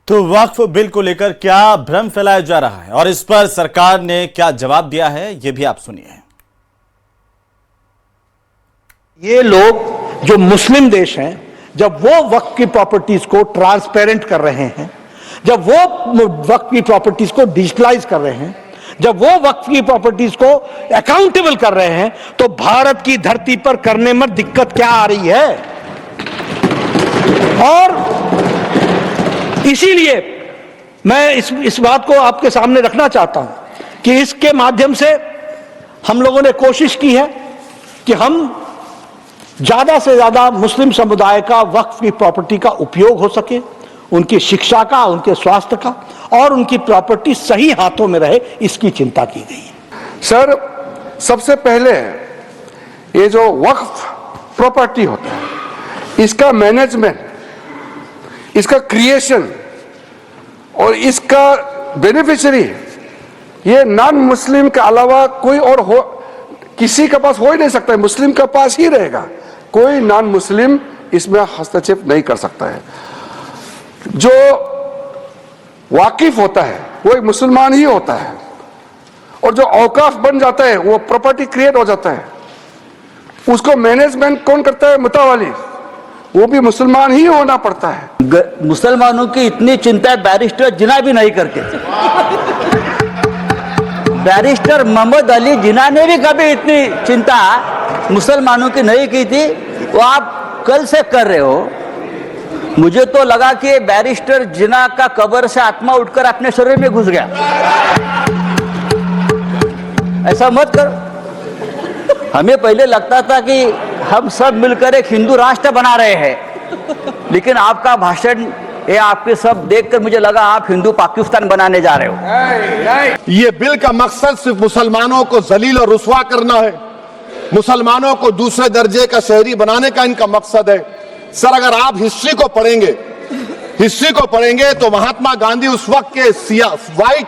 तो वक्फ बिल को लेकर क्या भ्रम फैलाया जा रहा है और इस पर सरकार ने क्या जवाब दिया है, यह भी आप सुनिए। ये लोग जो मुस्लिम देश हैं, जब वो वक्फ की प्रॉपर्टीज को ट्रांसपेरेंट कर रहे हैं, जब वो वक्फ की प्रॉपर्टीज को डिजिटलाइज कर रहे हैं, जब वो वक्फ की प्रॉपर्टीज को अकाउंटेबल कर रहे हैं, तो भारत की धरती पर करने में दिक्कत क्या आ रही है। और इसीलिए मैं इस बात को आपके सामने रखना चाहता हूं कि इसके माध्यम से हम लोगों ने कोशिश की है कि हम ज्यादा से ज्यादा मुस्लिम समुदाय का वक्फ की प्रॉपर्टी का उपयोग हो सके, उनकी शिक्षा का, उनके स्वास्थ्य का, और उनकी प्रॉपर्टी सही हाथों में रहे, इसकी चिंता की गई है। सर, सबसे पहले ये जो वक्फ प्रॉपर्टी होता है, इसका मैनेजमेंट, इसका क्रिएशन और इसका बेनिफिशियरी ये नॉन मुस्लिम के अलावा कोई और हो, किसी के पास हो ही नहीं सकता है। मुस्लिम के पास ही रहेगा, कोई नॉन मुस्लिम इसमें हस्तक्षेप नहीं कर सकता है। जो वाकिफ होता है वो एक मुसलमान ही होता है, और जो औकाफ बन जाता है, वो प्रॉपर्टी क्रिएट हो जाता है, उसको मैनेजमेंट कौन करता है? मुतावाली, वो भी मुसलमान ही होना पड़ता है। मुसलमानों की इतनी चिंता है बैरिस्टर जिना भी नहीं करते। बैरिस्टर मोहम्मद अली जिना ने भी कभी इतनी चिंता मुसलमानों की नहीं की थी, वो आप कल से कर रहे हो। मुझे तो लगा कि बैरिस्टर जिना का कब्र से आत्मा उठकर अपने शरीर में घुस गया। ऐसा मत करो। हमें पहले लगता था कि हम सब मिलकर एक हिंदू राष्ट्र बना रहे हैं, लेकिन आपका भाषण, ये आपके सब देखकर मुझे लगा आप हिंदू पाकिस्तान बनाने जा रहे हो। ये बिल का मकसद सिर्फ मुसलमानों को जलील और रुस्वा करना है, मुसलमानों को दूसरे दर्जे का शहरी बनाने का इनका मकसद है। सर, अगर आप हिस्ट्री को पढ़ेंगे तो महात्मा गांधी उस वक्त के व्हाइट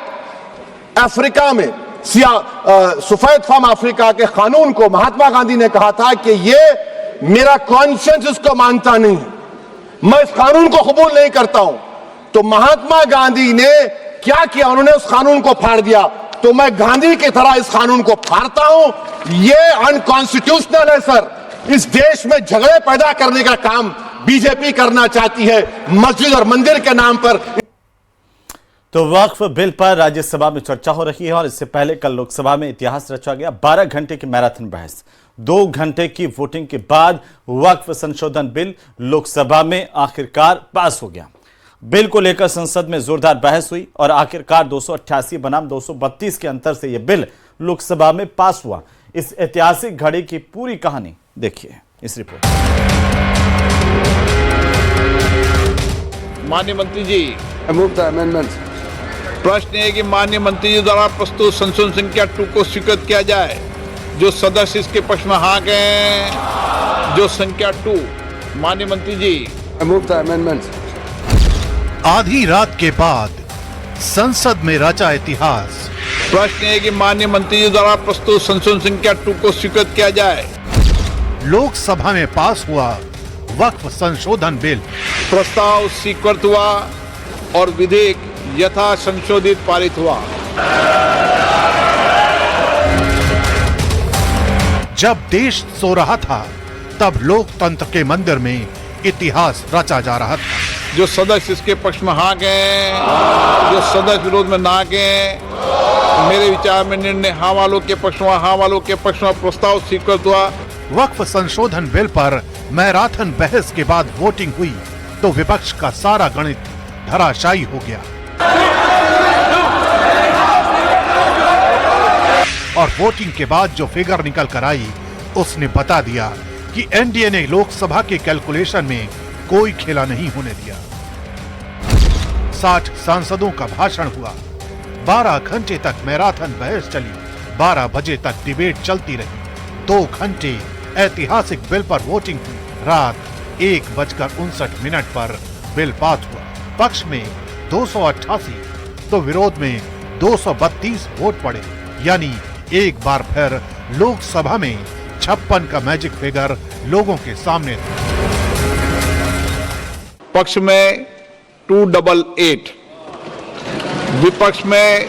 अफ्रीका में, सफेद फार्म अफ्रीका के कानून को महात्मा गांधी ने कहा था कि ये मेरा कॉन्शियंस इसको मानता नहीं, मैं इस कानून को कबूल नहीं करता हूं। तो महात्मा गांधी ने क्या किया? उन्होंने उस कानून को फाड़ दिया। तो मैं गांधी की तरह इस कानून को फाड़ता हूं। ये अनकॉन्स्टिट्यूशनल है सर। इस देश में झगड़े पैदा करने का काम बीजेपी करना चाहती है, मस्जिद और मंदिर के नाम पर। तो वक्फ बिल पर राज्यसभा में चर्चा हो रही है और इससे पहले कल लोकसभा में इतिहास रचा गया। 12 घंटे की मैराथन बहस, 2 घंटे की वोटिंग के बाद वक्फ संशोधन बिल लोकसभा में आखिरकार पास हो गया। बिल को लेकर संसद में जोरदार बहस हुई और आखिरकार 288 बनाम 232 के अंतर से यह बिल लोकसभा में पास हुआ। इस ऐतिहासिक घड़ी की पूरी कहानी देखिए इस रिपोर्ट। माननीय मंत्री जी, प्रश्न है कि माननीय मंत्री जी द्वारा प्रस्तुत संशोधन संख्या 2 को स्वीकृत किया जाए। जो सदस्य इसके पक्ष में हाँ गए, जो संख्या 2। माननीय मंत्री जी, आधी रात के बाद संसद में रचा इतिहास। प्रश्न है कि माननीय मंत्री जी द्वारा प्रस्तुत संशोधन संख्या 2 को स्वीकृत किया जाए। लोकसभा में पास हुआ वक्फ संशोधन बिल। प्रस्ताव स्वीकृत हुआ और विधेयक यथा संशोधित पारित हुआ। जब देश सो रहा था, तब लोकतंत्र के मंदिर में इतिहास रचा जा रहा था। जो सदस्य इसके पक्ष में हाँ गए, जो सदस्य विरोध में ना गए, मेरे विचार में निर्णय हाँ वालों के पक्ष में, हाँ वालों के पक्ष में प्रस्ताव स्वीकृत हुआ। वक्फ संशोधन बिल पर मैराथन बहस के बाद वोटिंग हुई तो विपक्ष का सारा गणित धराशायी हो गया और वोटिंग के बाद जो फिगर निकल कर आई, उसने बता दिया कि एनडीए ने लोकसभा के कैलकुलेशन में कोई खेला नहीं होने दिया। 60 सांसदों का भाषण हुआ। 12 घंटे तक मैराथन बहस चली। 12 बजे तक डिबेट चलती रही। 2 घंटे ऐतिहासिक बिल पर वोटिंग हुई। रात 1:59 पर बिल पास हुआ। पक्ष में 288 तो विरोध में 232 वोट पड़े, यानी एक बार फिर लोकसभा में 56 का मैजिक फिगर लोगों के सामने था। पक्ष में 288, विपक्ष में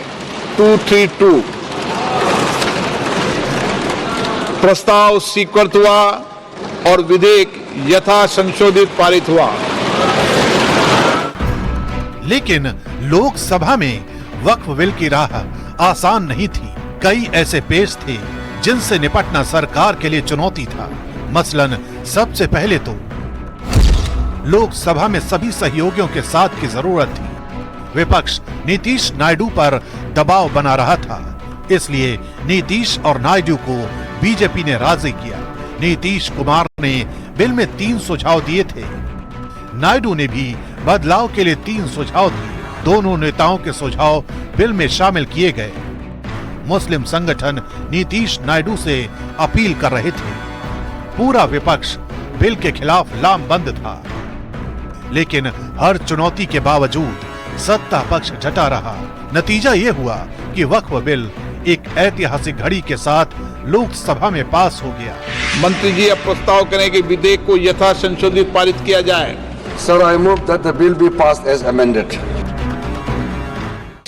232। प्रस्ताव स्वीकृत हुआ और विधेयक यथा संशोधित पारित हुआ। लेकिन लोकसभा में वक्फ बिल की राह आसान नहीं थी। कई ऐसे पेश थे जिनसे निपटना सरकार के लिए चुनौती था। मसलन सबसे पहले तो लोकसभा में सभी सहयोगियों के साथ की जरूरत थी। विपक्ष नीतीश नायडू पर दबाव बना रहा था, इसलिए नीतीश और नायडू को बीजेपी ने राजी किया। नीतीश कुमार ने बिल में 3 सुझाव दिए थे, नायडू ने भी बदलाव के लिए 3 सुझाव दिए। दोनों नेताओं के सुझाव बिल में शामिल किए गए। मुस्लिम संगठन नीतीश नायडू से अपील कर रहे थे। पूरा विपक्ष बिल के खिलाफ लामबंद था, लेकिन हर चुनौती के बावजूद सत्ता पक्ष डटा रहा। नतीजा ये हुआ कि वक्फ बिल एक ऐतिहासिक घड़ी के साथ लोकसभा में पास हो गया। मंत्री जी अब प्रस्ताव करें कि विधेयक को यथा संशोधित पारित किया जाए। Sir, I move that the bill be passed as amended.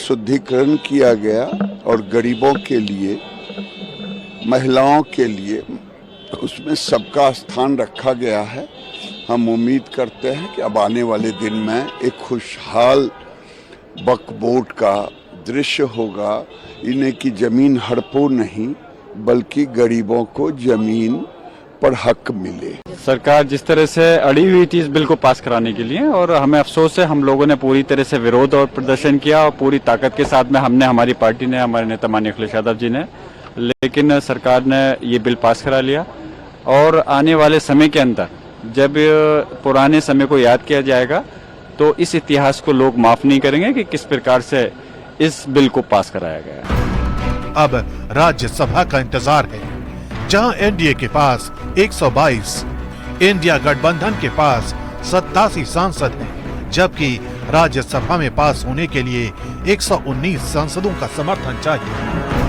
शुद्धिकरण किया गया और गरीबों के लिए, महिलाओं के लिए उसमें सबका स्थान रखा गया है। हम उम्मीद करते हैं कि अब आने वाले दिन में एक खुशहाल वक्फ बोर्ड का दृश्य होगा। इन्हें की जमीन हड़पो नहीं, बल्कि गरीबों को जमीन पर हक मिले। सरकार जिस तरह से अड़ी हुई थी इस बिल को पास कराने के लिए, और हमें अफसोस है हम लोगों ने पूरी तरह से विरोध और प्रदर्शन किया, और पूरी ताकत के साथ में हमने, हमारी पार्टी ने, हमारे नेता माननीय अखिलेश यादव जी ने, लेकिन सरकार ने ये बिल पास करा लिया। और आने वाले समय के अंदर जब पुराने समय को याद किया जाएगा तो इस इतिहास को लोग माफ नहीं करेंगे कि किस प्रकार से इस बिल को पास कराया गया। अब राज्यसभा का इंतजार है, जहां एनडीए के पास 122, इंडिया गठबंधन के पास 87 सांसद हैं, जबकि राज्यसभा में पास होने के लिए 119 सांसदों का समर्थन चाहिए।